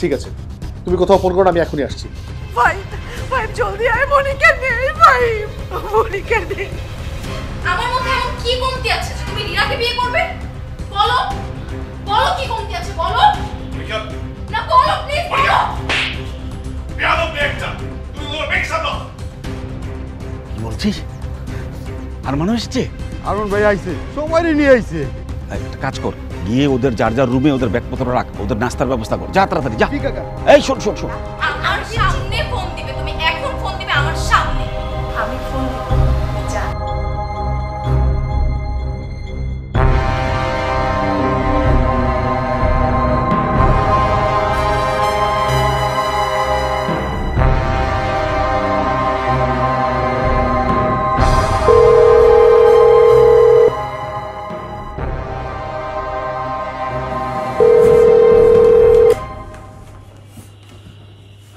ঠিক আছে, তুমি কোথাও ফোন করো, আমি এখনই আসছি। ভাই ভাই জলদি আয়, মনিকা নেই ভাই, মনিকা নেই। আমার মধ্যে এমন কি কমতি আছে যে তুমি নীরাকে বিয়ে করবে? বলো বলো কি কমতি আছে বলো। না বলো প্লিজ বলো। কি বলছিস? আর মানুষ এসছে? আরুন ভাই আইছে, সবারই নিয়ে আইছে। একটা কাজ কর, গিয়ে ওদের যার যার রুমে ওদের ব্যাগপত্র রাখ, ওদের নাস্তার ব্যবস্থা কর, যা তাড়াতাড়ি যা। ঠিক আছে। এই শোন শোন শোন, আমার সামনে ফোন দিবে তুমি, এখন ফোন দিবে আমার সামনে। আমি ফোন দিব, যা।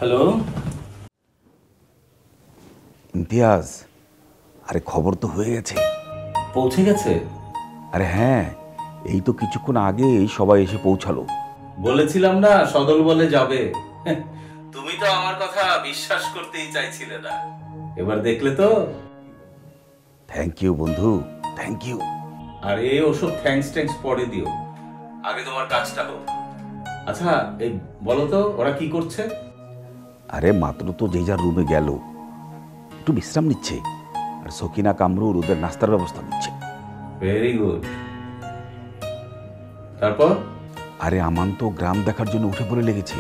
হ্যালো ইমতিয়াজ, আরে খবর তো হয়ে গেছে। পৌঁছে গেছে? আরে হ্যাঁ, এই তো কিছুক্ষণ আগেই সবাই এসে পৌঁছালো। বলেছিলাম না সদল বলে যাবে। তুমি তো আমার কথা বিশ্বাস করতেই চাইছিলে না, এবার দেখলে তো। থ্যাংক ইউ বন্ধু, থ্যাংক ইউ। আরে ওসব থ্যাঙ্কস পরে দিও, আগে তোমার কাজটা হোক। আচ্ছা এই বলো তো ওরা কি করছে? আরে মাত্র তো যে যার রুমে গেল, একটু বিশ্রাম নিচ্ছে, আর সকিনা কামরুর ওদের নাস্তার ব্যবস্থা করছে। Very good. তারপর? আরে আমান তো গ্রাম দেখার জন্য উঠে পড়ে লেগেছে,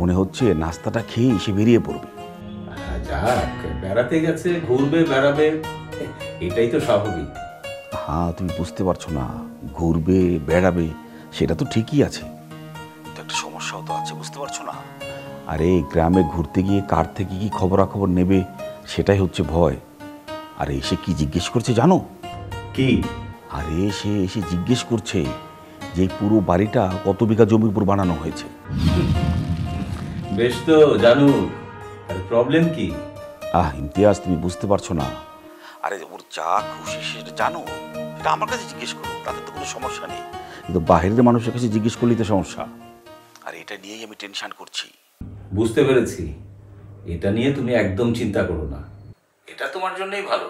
মনে হচ্ছে নাস্তাটা খেয়ে সে বেরিয়ে পড়বে। যাক, বেড়াতে গেছে, ঘুরবে বেড়াবে, এটাই তো স্বাভাবিক। হ্যাঁ, তুমি বুঝতে পারছো না, ঘুরবে বেড়াবে সেটা তো ঠিকই আছে, তো একটা সমস্যাও তো আছে, বুঝতে পারছো না? আরে গ্রামে ঘুরতে গিয়ে কার থেকে কি খবরাখবর নেবে সেটাই হচ্ছে ভয়। আরে এসে কি জিজ্ঞেস করছে জানো? কি? আরে সে এসে জিজ্ঞেস করছে যে পুরো বাড়িটা কত বিঘা জমির উপর বানানো হয়েছে। বেশ তো জানু, আরে প্রবলেম কি? ইমতিয়াজ, তুমি বুঝতে পারছো না। আরে ওর যা খুশি সেটা জানো, সেটা আমার কাছে জিজ্ঞেস করো, তাতে তো কোনো সমস্যা নেই, কিন্তু বাইরের মানুষের কাছে জিজ্ঞেস করলেই তো সমস্যা। আর এটা নিয়েই আমি টেনশন করছি। বুঝতে পেরেছি, এটা নিয়ে তুমি একদম চিন্তা করো না, এটা তোমার জন্যই ভালো,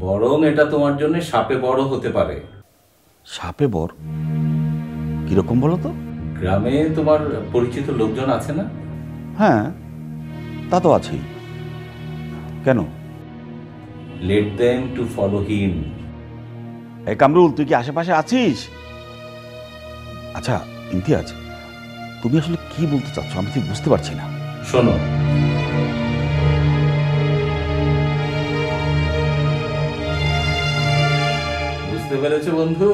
বরং এটা তোমার জন্য সাপে বড় হতে পারে। সাপে বর? কিরকম বলো তো? গ্রামে তোমার পরিচিত লোকজন আছে না? হ্যাঁ, তা তো আছেই। কেন? Let them to follow him. এই কামরুল, তুই কি আশেপাশে আছিস? আচ্ছা ইমতিয়াজ, তুমি আসলে কি বলতে চাচ্ছ আমি ঠিক বুঝতে পারছি না। শোনো, বুঝতে পেরেছো বন্ধু?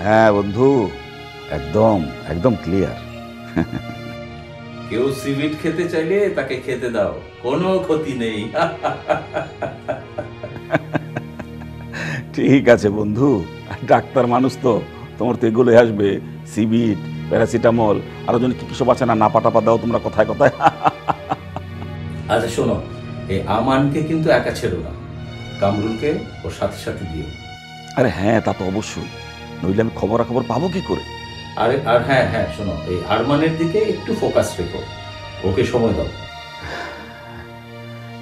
হ্যাঁ বন্ধু, একদম একদম ক্লিয়ার। কেউ সিভিট খেতে চাইলে তাকে খেতে দাও, কোনো ক্ষতি নেই। ঠিক আছে বন্ধু, ডাক্তার মানুষ তো, তোমার তো এগুলোই আসবে, সিবিট, প্যারাসিটামল, আরো যেন কি কি সব আছে না, নাপা টাপা দাও তোমরা কথায় কথায়। আচ্ছা শোনো, এই আমানকে কিন্তু একা ছেড়ো না, কামরুলকে ওর সাথে সাথে দিও। আরে হ্যাঁ, তা তো অবশ্যই, নইলে আমি খবরাখবর পাবো কি করে? আরে আর হ্যাঁ হ্যাঁ শোনো, এই আরমানের দিকে একটু ফোকাস রেখো, ওকে সময় দাও।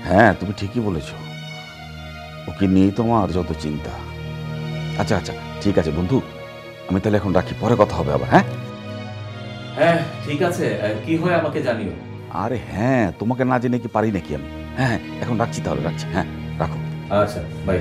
হ্যাঁ তুমি ঠিকই বলেছ, ওকে নিয়েই তোমার যত চিন্তা। আচ্ছা আচ্ছা ঠিক আছে বন্ধু, আমি তাহলে এখন রাখি, পরে কথা হবে আবার। হ্যাঁ হ্যাঁ ঠিক আছে, কি হয় আমাকে জানিও। আরে হ্যাঁ, তোমাকে না জেনে কি পারি নাকি আমি? হ্যাঁ হ্যাঁ, এখন রাখছি, তাহলে রাখছি, হ্যাঁ রাখো। আচ্ছা বাই।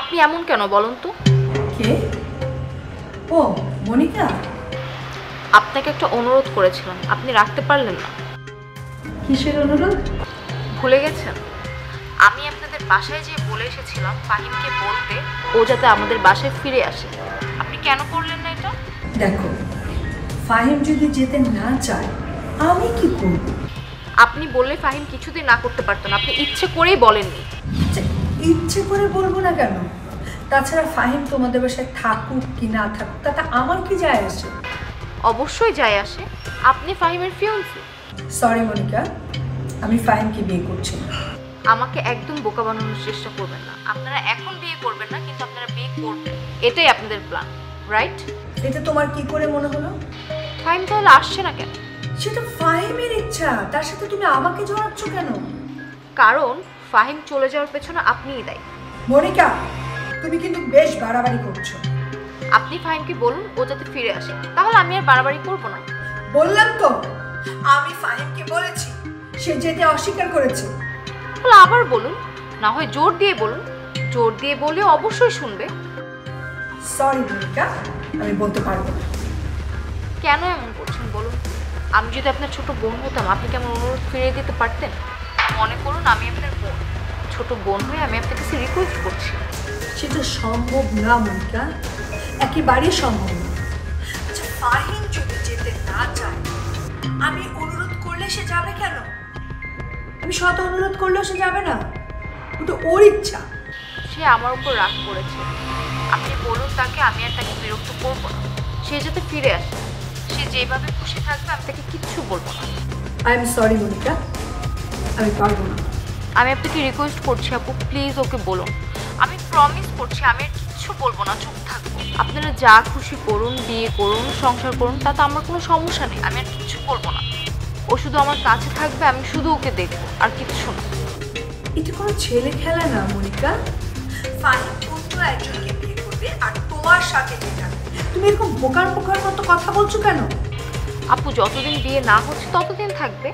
আপনি এমন কেন বলুন তো? কে? ও মনিকা, আপনাকে একটা অনুরোধ করেছিলাম, আপনি রাখতে পারলেন না। কিসের অনুরোধ? ভুলে গেছেন? আমি আপনাদের বাসায় যেয়ে বলে এসেছিলাম ফাহিমকে বলতে ও যাতে আমাদের বাসায় ফিরে আসে। আপনি কেন করলেন না এটা? দেখো, ফাহিম যদি যেতে না চায় আমি কি করব? আপনি বললে ফাহিম কিছুদিন না করতে পারতেন, আপনি ইচ্ছে করেই বলেননি। ইচ্ছে করে বলবো না কেন? তাছাড়া ফাহিম তোমাদের বাসায় থাকুক কি না থাকুক তাতে আমার কি যায় আসে? অবশ্যই যায় আসে, আপনি ফাহিমের ফিয়ন্সি। সরি মনিকা, আমি ফাহিমকে বিয়ে করছি না। আমাকে একদম বোকা বানানোর চেষ্টা করবেন না। আপনারা এখন বিয়ে করবেন না, কিন্তু আপনারা বিয়ে করবেন, এটাই আপনাদের প্ল্যান, রাইট? এটা তোমার কি করে মনে হলো? ফাহিম তাহলে আসছে না কেন? সেটা ফাহিমের ইচ্ছা, তার সাথে তুমি আমাকে জড়াচ্ছ কেন? কারণ ফাহিম চলে যাওয়ার পেছনে আপনিই দায়ী। মনিকা, তুমি কিন্তু বেশ বাড়াবাড়ি করছো। আপনি ফাহিমকে বলুন ও যাতে ফিরে আসে, তাহলে আমি আর বাড়াবাড়ি করবো না। বললাম তো, আমি ফাহিমকে বলেছি, সে যেতে অস্বীকার করেছে। তাহলে আবার বলুন, না হয় জোর দিয়ে বলুন। জোর দিয়ে বলে অবশ্যই শুনবে। সরি মনিকা, আমি বলতে পারবো না। কেন এমন করছেন বলুন? আমি যদি আপনার ছোট বোন হতাম, আপনি কি আমার অনুরোধ ফিরিয়ে দিতে পারতেন? মনে করুন আমি আপনার বোন, ছোট বোন হয়ে আমি আপনার কাছে রিকোয়েস্ট করছি। সেটা সম্ভব না মনিকা, একেবারেই সম্ভব না। আচ্ছা, ফাহিম যদি যেতে না চায়, আমি অনুরোধ করলে সে যাবে কেন? আমি শত অনুরোধ করলেও সে যাবে না, ওটা ওর ইচ্ছা। সে আমার উপর রাগ করেছে, আপনি বলুন তাকে, আমি আর তাকে বিরক্ত করবো না। সে যাতে ফিরে আসে, সে যেভাবে খুশি থাকবে, আমি তাকে কিচ্ছু বলবো না। আই এম সরি মনিকা, আমি পারবো না। আমি আপনাকে রিকোয়েস্ট করছি আপু, প্লিজ ওকে বলুন। আমি প্রমিস করছি আমি আর কিচ্ছু বলবো না, চুপ থাকবো। আপনারা যা খুশি করুন, বিয়ে করুন, সংসার করুন, তাতে আমার কোনো সমস্যা নেই। আমি আর কিচ্ছু বলবো না। ও শুধু আমার কাছে থাকবে, আমি শুধু ওকে দেখবো, আর কিচ্ছু না। এটা কোনো ছেলে খেলা না মনিকা। ফাহিম অন্য একজনকে বিয়ে করবে আর তোমার সাথে যেটা, তুমি এরকম বোকার বোকার মতো কথা বলছো কেন? আপু, যতদিন বিয়ে না হচ্ছে ততদিন থাকবে,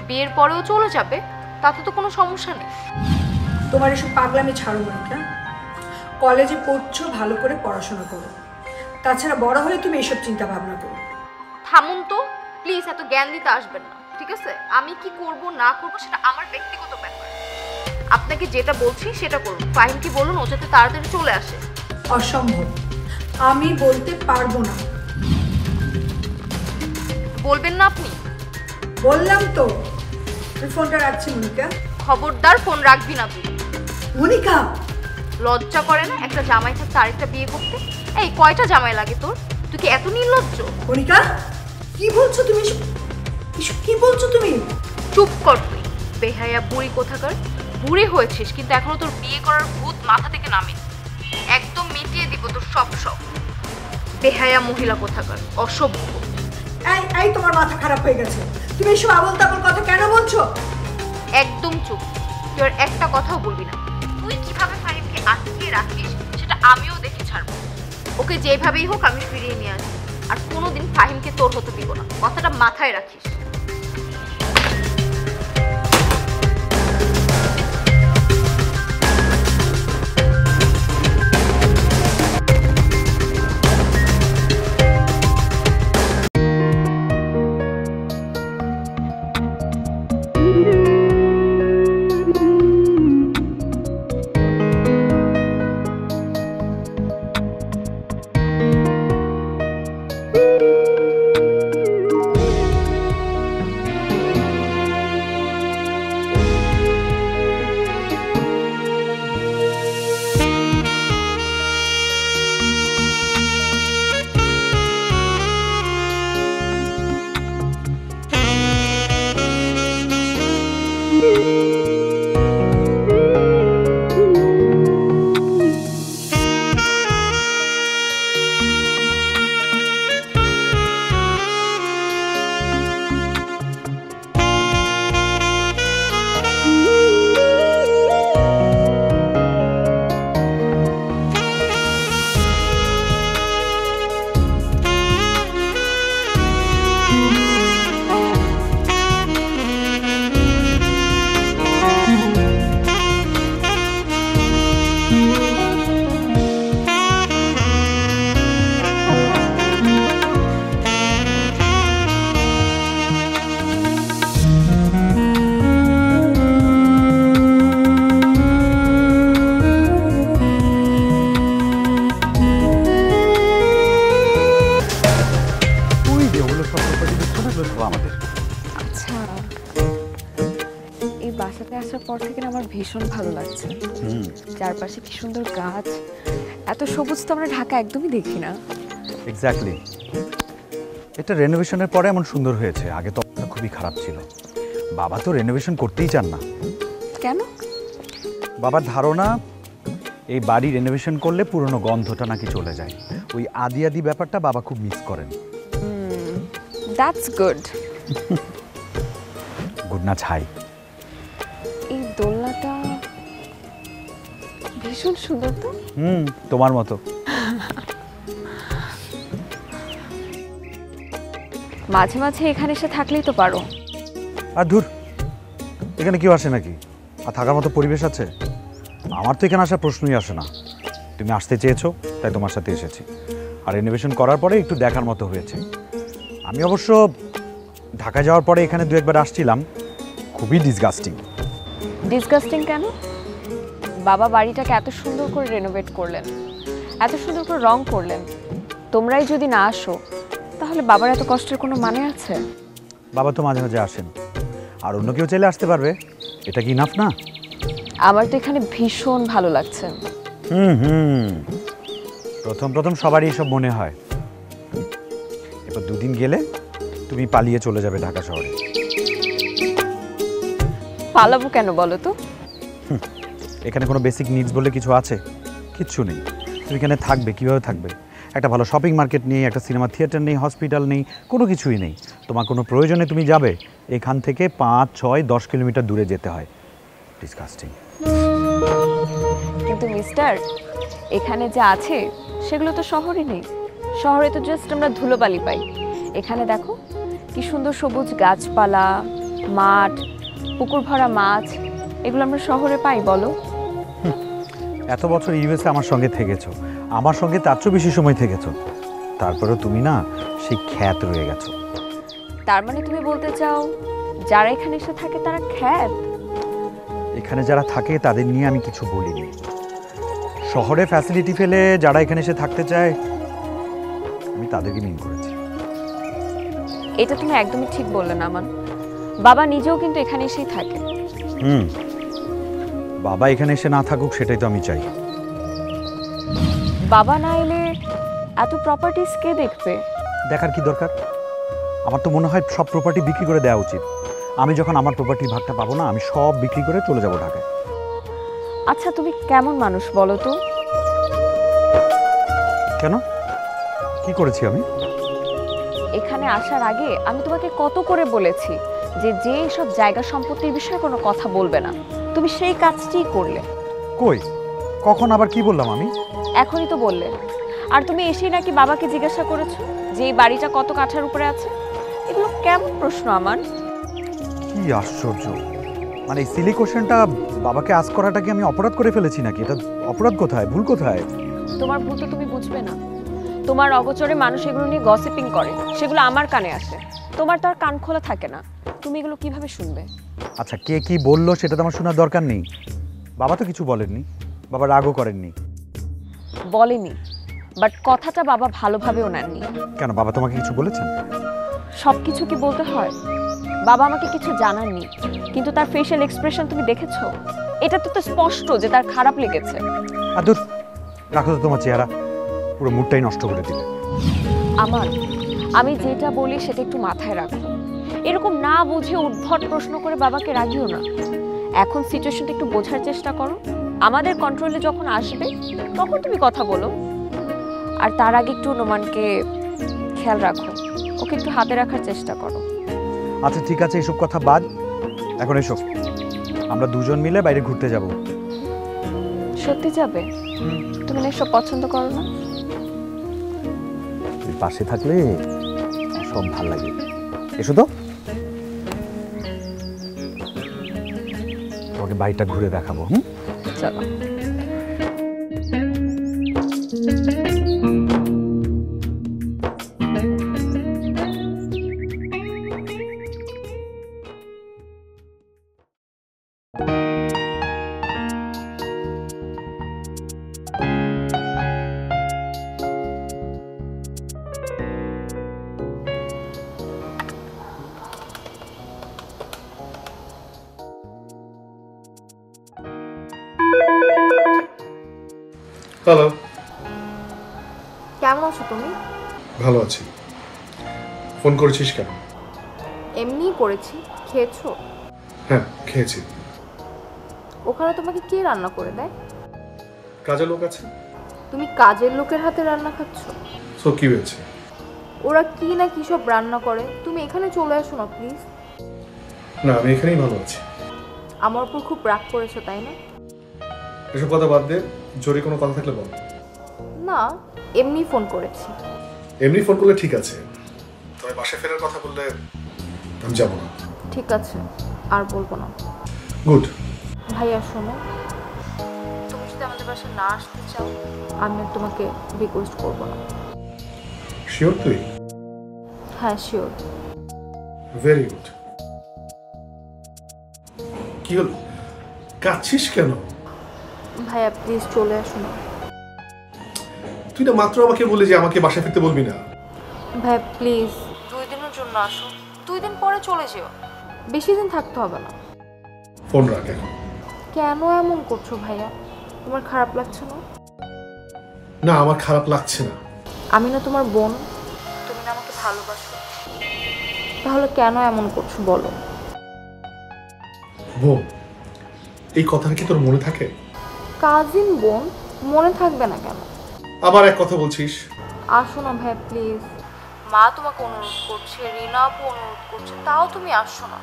বিয়ের পরেও চলে যাবে, তাতে তো কোনো সমস্যা নেই। তোমার এসব পাগলামি ছাড়ো মনিকা। কলেজে পড়ছো, ভালো করে পড়াশোনা করো। তাছাড়া বড় হলে তুমি এসব চিন্তা ভাবনা করো। থামুন তো প্লিজ, এত জ্ঞান দিতে আসবেন না, ঠিক আছে? আমি কি করব না করব সেটা আমার ব্যক্তিগত ব্যাপার। আপনাকে যেটা বলছি সেটা করুন। ফাহিমকে বলুন ও যাতে তাড়াতাড়ি চলে আসে। অসম্ভব, আমি বলতে পারবো না। বলবেন না আপনি? বললাম তো, আমি ফোনটা রাখছি মনিকা। খবরদার ফোন রাখবি না তুই। মনিকা, লজ্জা করে না একটা জামাই থাকতে আরেকটা বিয়ে করতে? এই কয়টা জামাই লাগে তোর? তুই কি এত নির্লজ্জ? মনিকা, কি বলছো তুমি? এসব কি বলছো তুমি? চুপ কর তুই, বেহায়া বুড়ি কোথাকার। বুড়ি হয়েছিস কিন্তু এখনো তোর বিয়ে করার ভূত মাথা থেকে নামেনি। একদম মিটিয়ে দিব তোর সব সব। বেহায়া মহিলা কোথাকার, অসভ্য। এই এই, তোমার মাথা খারাপ হয়ে গেছে। তুমি এসব আবল তাবল কথা কেন বলছো? একদম চুপ, তুই আর একটা কথাও বলবি না। তুই কিভাবে ফাহিমকে আটকে রাখিস সেটা আমিও দেখে ছাড়বো। ওকে যেভাবেই হোক আমি ফিরিয়ে নিয়ে আসবো, আর কোনোদিন ফাহিমকে তোর হতে দিব না, কথাটা মাথায় রাখিস। ভীষণ ভালো লাগছে। চারপাশে কি সুন্দর গাছ, এত সবুজ তো আমরা ঢাকা একদমই দেখি না। এক্স্যাক্টলি, এটা রেনোভেশনের পরে এমন সুন্দর হয়েছে, আগে তো খুবই খারাপ ছিল। বাবা তো রেনোভেশন করতেই চান না। কেন? বাবার ধারণা এই বাড়ি রেনোভেশন করলে পুরনো গন্ধটা নাকি চলে যায়। ওই আদি আদি ব্যাপারটা বাবা খুব মিস করেন। That's good. গুড না ছাই। এই দোলনাটা ভীষণ সুন্দর তো। তোমার মতো। মাঝে মাঝে এখানে এসে থাকলেই তো পারো। আর ধুর, এখানে কেউ আসে নাকি? আর থাকার মতো পরিবেশ আছে? আমার তো এখানে আসার প্রশ্নই আসে না। তুমি আসতে চেয়েছো তাই তোমার সাথে এসেছি। আর রিনোভেশন করার পরে একটু দেখার মতো হয়েছে। আমি অবশ্য ঢাকা যাওয়ার পরে এখানে দু একবার আসছিলাম, খুবই ডিসগাস্টিং। ডিসগাস্টিং কেন? বাবা বাড়িটাকে এত সুন্দর করে রেনোভেট করলেন, এত সুন্দর করে রং করলেন, তোমরাই যদি না আসো তাহলে বাবার এত কষ্টের কোনো মানে আছে? বাবা তো মাঝে মাঝে আসেন, আর অন্য কেউ চাইলে আসতে পারবে। এটা কি ইনাফ না? আমার তো এখানে ভীষণ ভালো লাগছে। প্রথম প্রথম সবারই এসব মনে হয়। এবার দুদিন গেলে তুমি পালিয়ে চলে যাবে ঢাকা শহরে। পালাবো কেন বলো তো? এখানে কোনো বেসিক নিডস বলে কিছু আছে? কিচ্ছু নেই। তুমি এখানে থাকবে, কীভাবে থাকবে? একটা ভালো শপিং মার্কেট নেই, একটা সিনেমা থিয়েটার নেই, হসপিটাল নেই, কোনো কিছুই নেই। তোমার কোনো প্রয়োজনে তুমি যাবে, এখান থেকে 5, 6, 10 কিলোমিটার দূরে যেতে হয়। ডিসকাস্টিং। কিন্তু মিস্টার, এখানে যা আছে সেগুলো তো শহরে নেই। শহরে তো জাস্ট আমরা ধুলোবালি পাই। এখানে দেখো কি সুন্দর সবুজ গাছপালা, মাঠ, পুকুর ভরা মাছ, এগুলো আমরা শহরে পাই বলো? এত বছর ইউএসএ আমার সঙ্গে থেকেছো, আমার সঙ্গে তার চেয়েও বেশি সময় থেকেছো, তারপরেও তুমি না সেই খ্যাত রয়ে গেছো। তার মানে তুমি বলতে চাও যারা এখানে এসে থাকে তারা খ্যাত? এখানে যারা থাকে তাদের নিয়ে আমি কিছু বলিনি। শহরে ফ্যাসিলিটি ফেলে যারা এখানে এসে থাকতে চায় আমি তাদেরকে মিন করেছি। এটা তুমি একদমই ঠিক বললে না আমান। বাবা নিজেও কিন্তু এখানে এসেই থাকে। বাবা এখানে এসে না থাকুক সেটাই তো আমি চাই। বাবা না এলে এত প্রপার্টিজ কে দেখবে? দেখার কি দরকার? আমার তো মনে হয় সব প্রপার্টি বিক্রি করে দেওয়া উচিত। আমি যখন আমার প্রপার্টির ভাগটা পাবো না, আমি সব বিক্রি করে চলে যাব ঢাকায়। আচ্ছা তুমি কেমন মানুষ বলো তো? কেন, কি করেছি আমি? এখানে আসার আগে আমি তোমাকে কত করে বলেছি যে সব জায়গা সম্পত্তির বিষয়ে কোনো কথা বলবে না, তুমি সেই কাজটিই করলে। কই, কখন, আবার কি বললাম আমি? এখনই তো বললে। আর তুমি এসেই নাকি বাবাকে জিজ্ঞাসা করেছো যে এই বাড়িটা কত কাঠার উপরে আছে। এগুলো কেমন প্রশ্ন আমার? কি আশ্চর্য! মানে এই সিলি কোশ্চেনটা বাবাকে আস্ক করাটা কি আমি অপরাধ করে ফেলেছি নাকি? এটা অপরাধ কোথায়, ভুল কোথায়? তোমার ভুল তো তুমি বুঝবে না। তোমার অগোচরে মানুষ এগুলো নিয়ে গসিপিং করে, সেগুলো আমার কানে আসে। তোমার তো আর কান খোলা থাকে না, তুমি এগুলো কিভাবে শুনবে? আচ্ছা, কে কি বললো সেটা তো আমার শোনার দরকার নেই। বাবা তো কিছু বলেননি, বাবা রাগও করেননি। বলেনি, বাট কথাটা বাবা ভালোভাবেও নেননি। কেন, বাবা তোমাকে কিছু বলেছেন? সব কিছু কি বলতে হয়? বাবা আমাকে কিছু জানাননি, কিন্তু তার ফেশিয়াল এক্সপ্রেশন তুমি দেখেছো? এটা তো স্পষ্ট যে তার খারাপ লেগেছে। আর দূর, রাখো তো তোমার চেহারা, পুরো মুডটাই নষ্ট করে দিলে। আমি যেটা বলি সেটা একটু মাথায় রাখো। এরকম না বুঝে উদ্ভট প্রশ্ন করে বাবাকে রাগিও না। এখন সিচুয়েশনটা একটু বোঝার চেষ্টা করো। আমাদের কন্ট্রোলে যখন আসবে তখন তুমি কথা বলো। আর তার আগে একটু নোমানকে খেয়াল রাখো, ওকে একটু হাতে রাখার চেষ্টা করো। আচ্ছা ঠিক আছে, এসব কথা বাদ। এখন এসো, আমরা দুজন মিলে বাইরে ঘুরতে যাব। সত্যি যাবে? তুমি না এসব পছন্দ করো না? তুই পাশে থাকলে সব ভাল লাগে। এসো তো, তোমাকে বাড়িটা ঘুরে দেখাবো। চলো। হ্যালো, কেমন আছো তুমি? ভালো আছি। ফোন করেছিস কেন? এমনিই করেছি। খেয়েছো? হ্যাঁ, খেয়েছি। ওখানে তোমাকে কে রান্না করে দেয়? কাজের লোক আছে। তুমি কাজের লোকের হাতে রান্না খাচ্ছ? সো কি হয়েছে? ওরা কি না কি সব রান্না করে, তুমি এখানে চলে আসো না প্লিজ। না, আমি এখানেই ভালো আছি। আমার উপর খুব রাগ করেছো তাই না? এসব কথা বাদ দে, জরুরি কোনো কথা থাকলে বল। না, এমনি ফোন করেছি। এমনি ফোন করলে ঠিক আছে, তবে বাসায় ফেরার কথা বললে আমি যাবো না। ঠিক আছে, আর বলবো না। গুড। ভাইয়া শোনো, তুমি যদি আমাদের বাসায় না আসতে চাও আমি আর তোমাকে রিকোয়েস্ট করবো না। শিওর তুই? হ্যাঁ শিওর। Very good. কি হল, কাঁদছিস কেন? ভাইয়া প্লিজ চলে আসো না। তুই না মাত্র আমাকে বললি যে আমাকে বাসায় ফিরতে বলবি না। ভাইয়া প্লিজ 2 দিনের জন্য আসো, 2 দিন পরে চলে যেও, বেশি দিন থাকতে হবে না। ফোন রাখ এখন। কেন এমন করছো ভাইয়া? তোমার খারাপ লাগছে না? না, আমার খারাপ লাগছে না। আমি না তোমার বোন, তুমি না আমাকে ভালোবাসো, তাহলে কেন এমন করছো বলো? বোন, এই কথাটা কি তোর মনে থাকে? কাজিন বোন, মনে থাকবে না কেন? আবার এক কথা বলছিস। আসো না ভাইয়া প্লিজ। মা তোমাকে অনুরোধ করছে, রিনা আপু অনুরোধ করছে, তাও তুমি আসো না।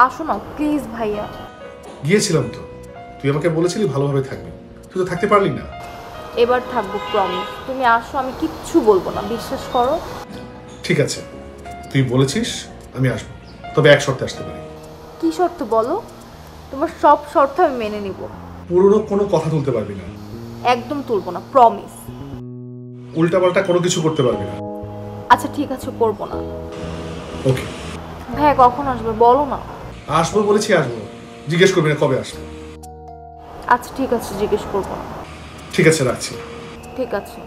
আসো না প্লিজ ভাইয়া। গিয়েছিলাম তো, তুই আমাকে বলেছিলি ভালোভাবে থাকবি, তুই তো থাকতে পারলি না। এবার থাকবো প্রমিস। তুমি আসো, আমি কিচ্ছু বলবো না, বিশ্বাস করো। ঠিক আছে, তুই বলেছিস, আমি আসবো, তবে এক শর্তে আসতে পারি। কি শর্ত বলো? তোমার সব শর্ত আমি মেনে নিব। পুরনো কোনো কথা তুলতে পারবি না। একদম তুলবো না, প্রমিস। উল্টাপাল্টা কোনো কিছু করতে পারবি না। আচ্ছা ঠিক আছে, করবো না। ওকে। ভাইয়া কখন আসবে বলো না। আসবো বলেছি, আসবো, জিজ্ঞেস করবি না কবে আসবো। আচ্ছা ঠিক আছে, জিজ্ঞেস করবো না। ঠিক আছে, রাখছি। ঠিক আছে।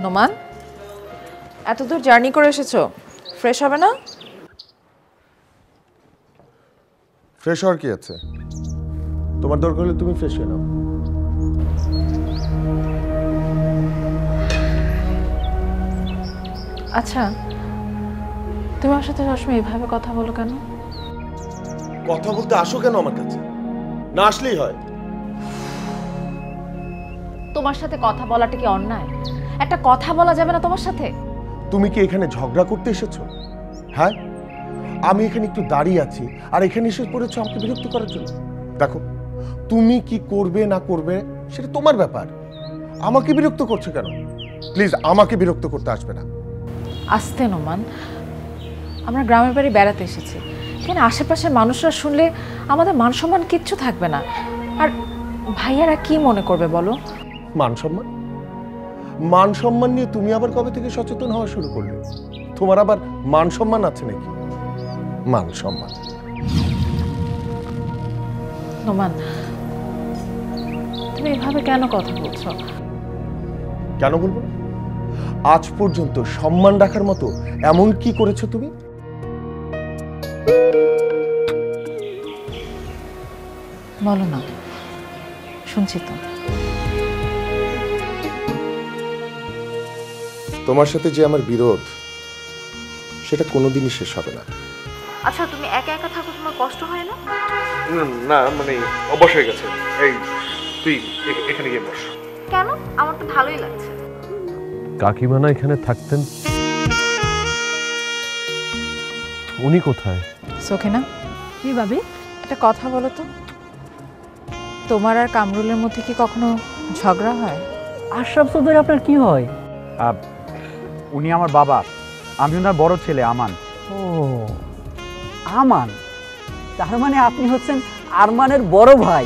নোমান, এত দূর জার্নি করে এসেছো, ফ্রেশ হবে না? ফ্রেশ হওয়ার কি আছে? তোমার দরকার হলে তুমি ফ্রেশ হয়ে নাও। আচ্ছা, তুমি আমার সাথে সবসময় এইভাবে কথা বলো কেন? কথা বলতে আসো কেন আমার কাছে? না আসলেই হয়। তোমার সাথে কথা বলাটা কি অন্যায়? একটা কথা বলা যাবে না তোমার সাথে? তুমি কি এখানে ঝগড়া করতে এসেছো? হ্যাঁ, আমি এখানে একটু দাঁড়িয়ে আছি আর এখানে এসে পড়েছো আমাকে বিরক্ত করার জন্য। দেখো, তুমি কি করবে না করবে সেটা তোমার ব্যাপার, আমাকে বিরক্ত করছো কেন? প্লিজ আমাকে বিরক্ত করতে আসবে না। আস্তে নোমান, আমরা গ্রামের বাড়ি বেড়াতে এসেছি, কেন আশেপাশের মানুষরা শুনলে আমাদের মান সম্মান কিচ্ছু থাকবে না। আর ভাইয়ারা কি মনে করবে বলো? মান সম্মান? মান সম্মান নিয়ে তুমি আবার কবে থেকে সচেতন হওয়া শুরু করলে? তোমার আবার মান সম্মান আছে নাকি? মান সম্মান? নোমান, তুমি এভাবে কেন কথা বলছো? কেন বলবো না? আজ পর্যন্ত সম্মান রাখার মতো এমন কি করেছো তুমি? বলো না, শুনছি তো। তোমার সাথে যে আমার বিরোধ, সেটা কোনোদিনই শেষ হবে না। আচ্ছা তুমি একা একা থাকো, তোমার কষ্ট হয় না? না মানে অবশ্য হয়ে গেছে। এই তুই এখানে গিয়ে বস। কেন? আমার তো ভালোই লাগছে। কাকিমা না এখানে থাকতেন? উনি কোথায়? সখিনা, কি ভাবি, একটা কথা বলো তো, তোমার আর কামরুলের মধ্যে কি কখনো ঝগড়া হয়? আশরাফ চৌধুরী আপনার কি হয়? উনি আমার বাবা, আমি ওনার বড় ছেলে আমান। ও আমান, তার মানে আপনি হচ্ছেন আরমানের বড় ভাই।